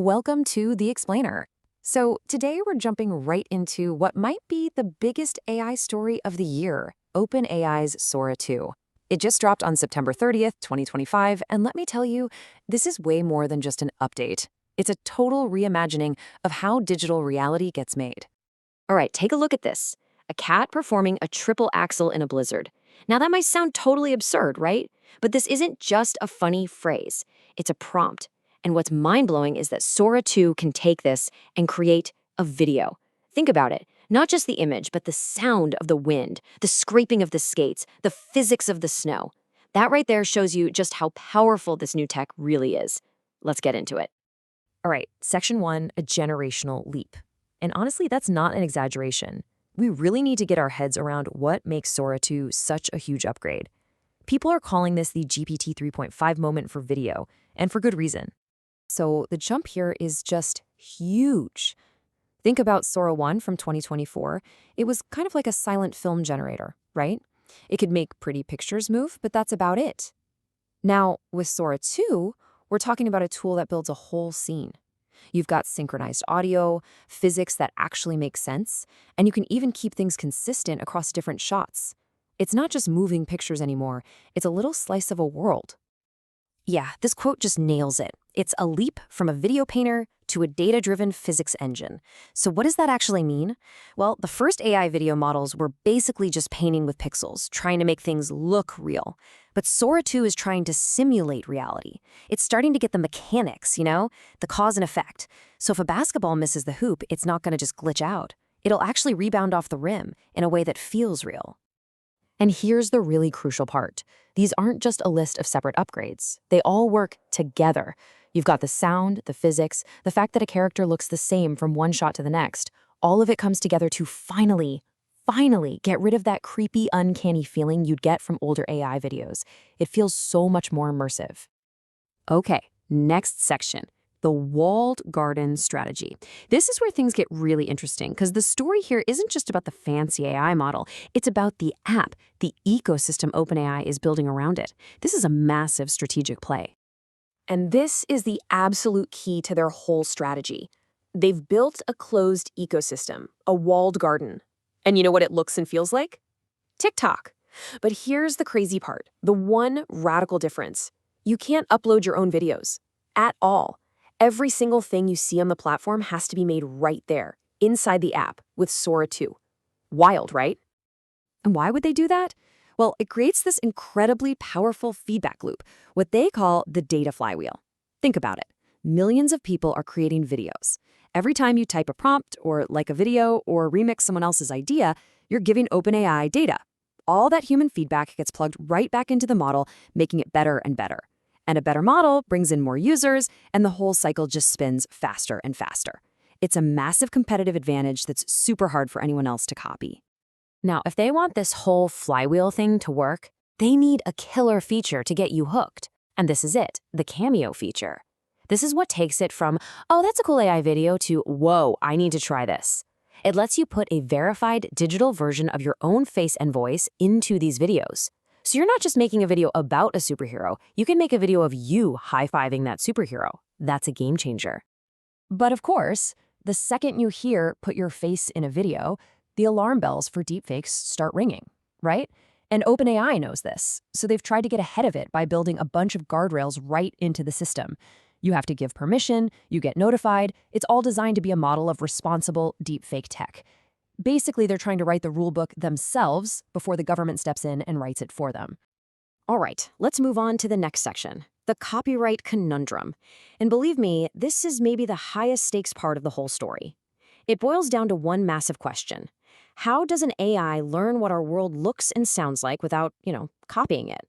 Welcome to The Explainer. So, today we're jumping right into what might be the biggest AI story of the year, OpenAI's Sora 2. It just dropped on September 30th, 2025, and let me tell you, this is way more than just an update. It's a total reimagining of how digital reality gets made. All right, take a look at this. A cat performing a triple axel in a blizzard. Now, that might sound totally absurd, right? But this isn't just a funny phrase, it's a prompt. And what's mind blowing is that Sora 2 can take this and create a video. Think about it. Not just the image, but the sound of the wind, the scraping of the skates, the physics of the snow. That right there shows you just how powerful this new tech really is. Let's get into it. All right, Section 1, a generational leap. And honestly, that's not an exaggeration. We really need to get our heads around what makes Sora 2 such a huge upgrade. People are calling this the GPT 3.5 moment for video, and for good reason. So the jump here is just huge. Think about Sora 1 from 2024. It was kind of like a silent film generator, right? It could make pretty pictures move, but that's about it. Now, with Sora 2, we're talking about a tool that builds a whole scene. You've got synchronized audio, physics that actually make sense, and you can even keep things consistent across different shots. It's not just moving pictures anymore, it's a little slice of a world. Yeah, this quote just nails it. It's a leap from a video painter to a data-driven physics engine. So what does that actually mean? Well, the first AI video models were basically just painting with pixels, trying to make things look real. But Sora 2 is trying to simulate reality. It's starting to get the mechanics, the cause and effect. So if a basketball misses the hoop, it's not going to just glitch out. It'll actually rebound off the rim in a way that feels real. And here's the really crucial part. These aren't just a list of separate upgrades. They all work together. You've got the sound, the physics, the fact that a character looks the same from one shot to the next. All of it comes together to finally get rid of that creepy, uncanny feeling you'd get from older AI videos. It feels so much more immersive. Okay, next section. The walled garden strategy. This is where things get really interesting because the story here isn't just about the fancy AI model. It's about the app, the ecosystem OpenAI is building around it. This is a massive strategic play. And this is the absolute key to their whole strategy. They've built a closed ecosystem, a walled garden. And you know what it looks and feels like? TikTok. But here's the crazy part, the one radical difference. You can't upload your own videos at all. Every single thing you see on the platform has to be made right there, inside the app, with Sora 2. Wild, right? And why would they do that? Well, it creates this incredibly powerful feedback loop, what they call the data flywheel. Think about it. Millions of people are creating videos. Every time you type a prompt, or like a video, or remix someone else's idea, you're giving OpenAI data. All that human feedback gets plugged right back into the model, making it better and better. And a better model brings in more users, and the whole cycle just spins faster and faster. It's a massive competitive advantage that's super hard for anyone else to copy. Now, if they want this whole flywheel thing to work, they need a killer feature to get you hooked. And this is it, the Cameo feature. This is what takes it from, oh, that's a cool AI video, to, whoa, I need to try this. It lets you put a verified digital version of your own face and voice into these videos. So you're not just making a video about a superhero, you can make a video of you high-fiving that superhero. That's a game changer. But of course, the second you hear "put your face in a video," the alarm bells for deepfakes start ringing, right? And OpenAI knows this, so they've tried to get ahead of it by building a bunch of guardrails right into the system. You have to give permission, you get notified. It's all designed to be a model of responsible deepfake tech. Basically, they're trying to write the rulebook themselves before the government steps in and writes it for them. All right, let's move on to the next section, the copyright conundrum. And believe me, this is maybe the highest stakes part of the whole story. It boils down to one massive question. How does an AI learn what our world looks and sounds like without, copying it?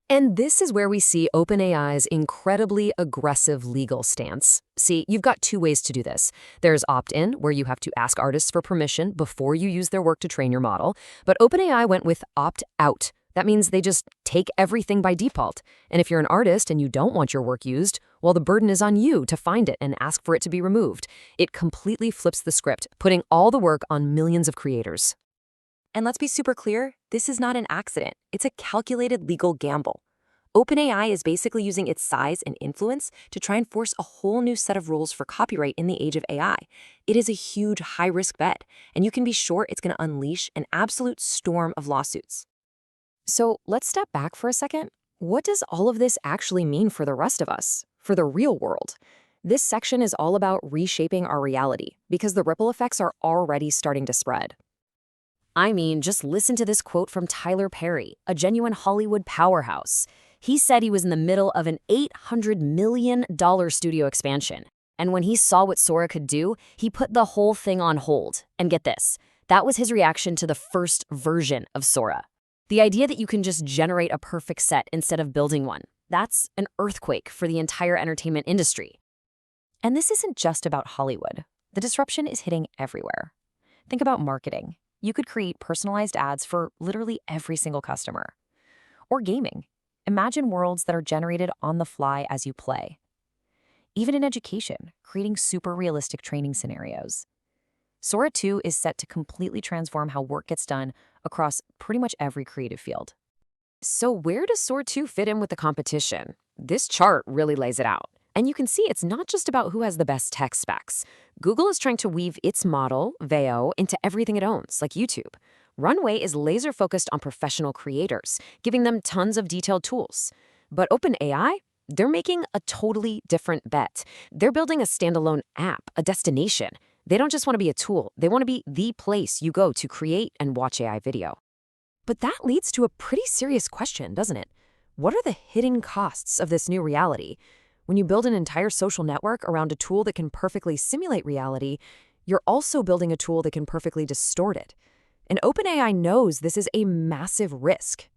And this is where we see OpenAI's incredibly aggressive legal stance. See, you've got two ways to do this. There's opt-in, where you have to ask artists for permission before you use their work to train your model. But OpenAI went with opt-out. That means they just take everything by default. And if you're an artist and you don't want your work used, well, the burden is on you to find it and ask for it to be removed. It completely flips the script, putting all the work on millions of creators. And let's be super clear, this is not an accident. It's a calculated legal gamble. OpenAI is basically using its size and influence to try and force a whole new set of rules for copyright in the age of AI. It is a huge, high-risk bet, and you can be sure it's going to unleash an absolute storm of lawsuits. So let's step back for a second. What does all of this actually mean for the rest of us, for the real world? This section is all about reshaping our reality because the ripple effects are already starting to spread. I mean, just listen to this quote from Tyler Perry, a genuine Hollywood powerhouse. He said he was in the middle of an $800 million studio expansion. And when he saw what Sora could do, he put the whole thing on hold. And get this, that was his reaction to the first version of Sora. The idea that you can just generate a perfect set instead of building one, that's an earthquake for the entire entertainment industry. And this isn't just about Hollywood. The disruption is hitting everywhere. Think about marketing. You could create personalized ads for literally every single customer. Or gaming. Imagine worlds that are generated on the fly as you play. Even in education, creating super realistic training scenarios. Sora 2 is set to completely transform how work gets done across pretty much every creative field. So where does Sora 2 fit in with the competition? This chart really lays it out. And you can see it's not just about who has the best tech specs. Google is trying to weave its model, Veo, into everything it owns, like YouTube. Runway is laser-focused on professional creators, giving them tons of detailed tools. But OpenAI, they're making a totally different bet. They're building a standalone app, a destination. They don't just want to be a tool. They want to be the place you go to create and watch AI video. But that leads to a pretty serious question, doesn't it? What are the hidden costs of this new reality? When you build an entire social network around a tool that can perfectly simulate reality, you're also building a tool that can perfectly distort it. And OpenAI knows this is a massive risk.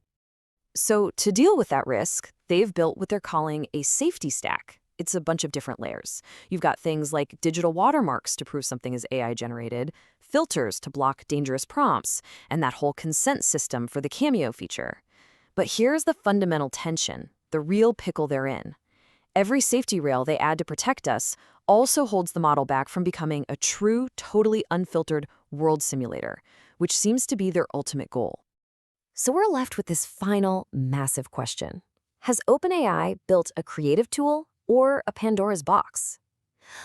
So to deal with that risk, they've built what they're calling a safety stack. It's a bunch of different layers. You've got things like digital watermarks to prove something is AI generated, filters to block dangerous prompts, and that whole consent system for the cameo feature. But here's the fundamental tension, the real pickle they're in. Every safety rail they add to protect us also holds the model back from becoming a true, totally unfiltered world simulator, which seems to be their ultimate goal. So we're left with this final, massive question. Has OpenAI built a creative tool or a Pandora's box?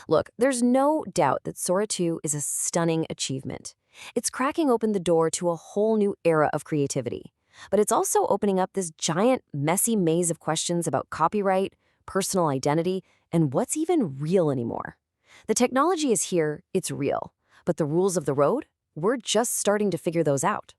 Look, there's no doubt that Sora 2 is a stunning achievement. It's cracking open the door to a whole new era of creativity. But it's also opening up this giant, messy maze of questions about copyright, personal identity, and what's even real anymore. The technology is here, it's real. But the rules of the road? We're just starting to figure those out.